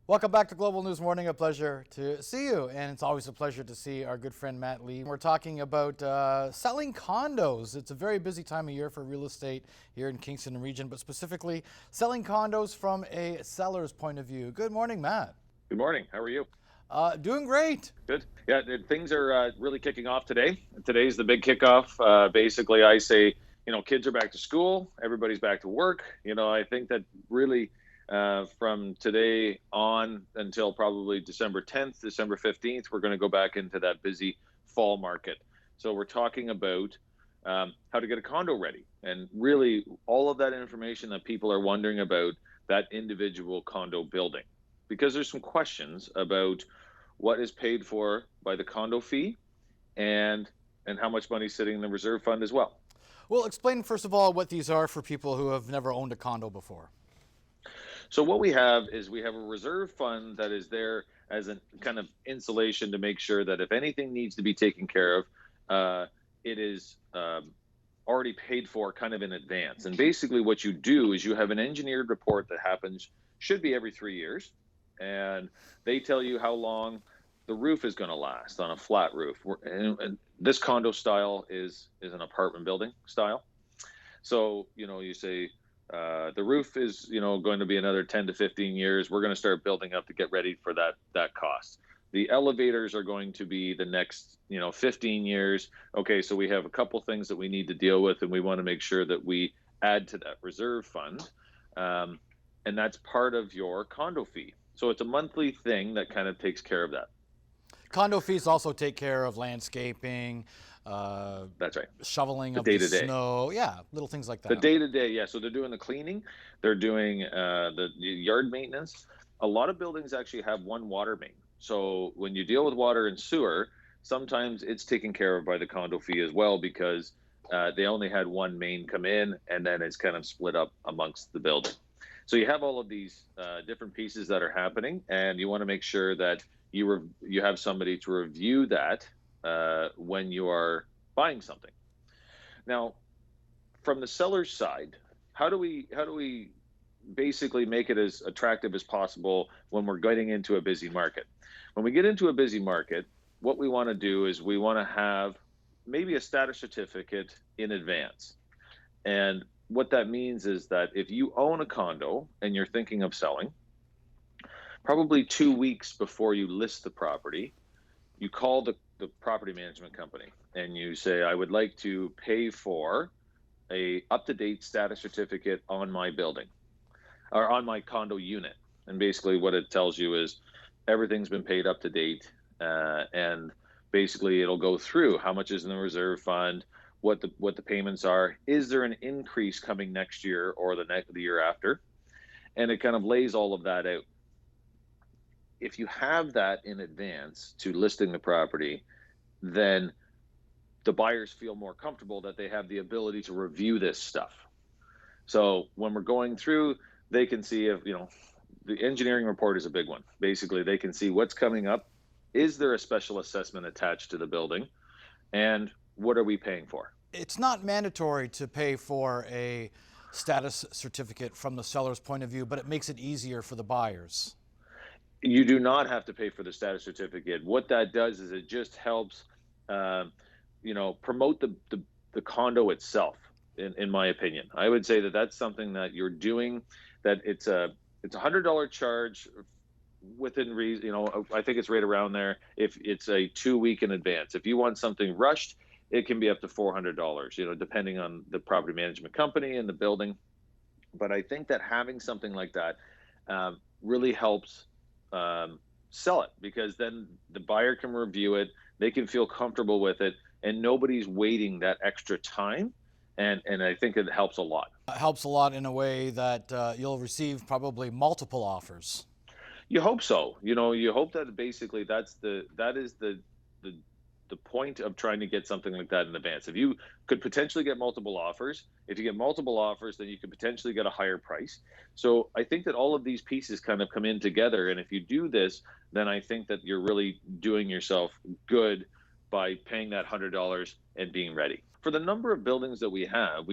Welcome back to Global News Morning. A pleasure to see you. And it's always a pleasure to see our good friend Matt Lee. We're talking about selling condos. It's a very busy time of year for real estate here in Kingston and region, but specifically selling condos from a seller's point of view. Good morning, Matt. Good morning. How are you? Doing great. Good. Yeah, things are really kicking off today. Today's the big kickoff. Basically, I say, kids are back to school, everybody's back to work. I think that really from today on until probably December 10th, December 15th, we're going to go back into that busy fall market. So we're talking about how to get a condo ready and really all of that information that people are wondering about that individual condo building. Because there's some questions about what is paid for by the condo fee and how much money is sitting in the reserve fund as well. Well, explain first of all what these are for people who have never owned a condo before. So what we have is we have a reserve fund that is there as a kind of insulation to make sure that if anything needs to be taken care of, it is already paid for kind of in advance. And basically what you do is you have an engineered report that happens, should be every 3 years. And they tell you how long the roof is going to last on a flat roof. And this condo style is an apartment building style. So, you say the roof is, going to be another 10 to 15 years. We're going to start building up to get ready for that cost. The elevators are going to be the next, 15 years. Okay, so we have a couple things that we need to deal with, and we want to make sure that we add to that reserve fund. And that's part of your condo fee. So it's a monthly thing that kind of takes care of that. Condo fees also take care of landscaping, That's right. shoveling The of the day-to-day. snow. Yeah, little things like The that. day-to-day, yeah. So they're doing the cleaning, they're doing the yard maintenance. A lot of buildings actually have one water main. So when you deal with water and sewer, sometimes it's taken care of by the condo fee as well because they only had one main come in and then it's kind of split up amongst the building. So you have all of these different pieces that are happening, and you want to make sure that you have somebody to review that when you are buying something. Now, from the seller's side, how do we basically make it as attractive as possible when we're getting into a busy market? When we get into a busy market, what we want to do is we want to have maybe a status certificate in advance. And what that means is that if you own a condo and you're thinking of selling, probably 2 weeks before you list the property, you call the property management company and you say, I would like to pay for a up-to-date status certificate on my building or on my condo unit. And basically what it tells you is everything's been paid up to date, and basically it'll go through how much is in the reserve fund, what the payments are, is there an increase coming next year or the year after, and it kind of lays all of that out. If you have that in advance to listing the property, then the buyers feel more comfortable that they have the ability to review this stuff. So when we're going through, they can see if, the engineering report is a big one. Basically, they can see what's coming up. Is there a special assessment attached to the building? And what are we paying for? It's not mandatory to pay for a status certificate from the seller's point of view, but it makes it easier for the buyers. You do not have to pay for the status certificate. What that does is it just helps, promote the condo itself. In my opinion, I would say that that's something that you're doing. That it's a $100 charge within reason. I think it's right around there. If it's a 2 week in advance, if you want something rushed, it can be up to $400. Depending on the property management company and the building. But I think that having something like that really helps sell it, because then the buyer can review it, they can feel comfortable with it, and nobody's waiting that extra time. And I think it helps a lot. It helps a lot in a way that you'll receive probably multiple offers. You hope so. You hope that basically that is the point of trying to get something like that in advance. If you could potentially get multiple offers, if you get multiple offers, then you could potentially get a higher price. So I think that all of these pieces kind of come in together. And if you do this, then I think that you're really doing yourself good by paying that $100 and being ready. For the number of buildings that we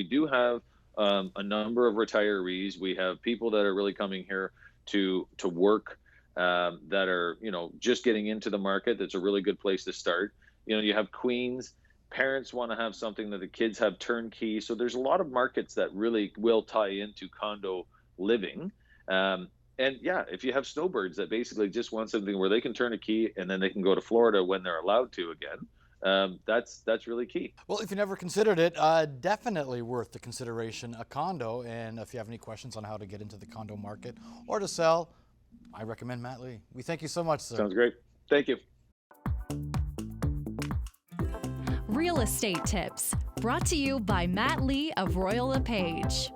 do have a number of retirees. We have people that are really coming here to work that are, just getting into the market. That's a really good place to start. You have Queens. Parents want to have something that the kids have turnkey. So there's a lot of markets that really will tie into condo living. And yeah, if you have snowbirds that basically just want something where they can turn a key and then they can go to Florida when they're allowed to again, that's really key. Well, if you never considered it, definitely worth the consideration, a condo. And if you have any questions on how to get into the condo market or to sell, I recommend Matt Lee. We thank you so much, sir. Sounds great. Thank you. Real estate tips brought to you by Matt Lee of Royal LePage.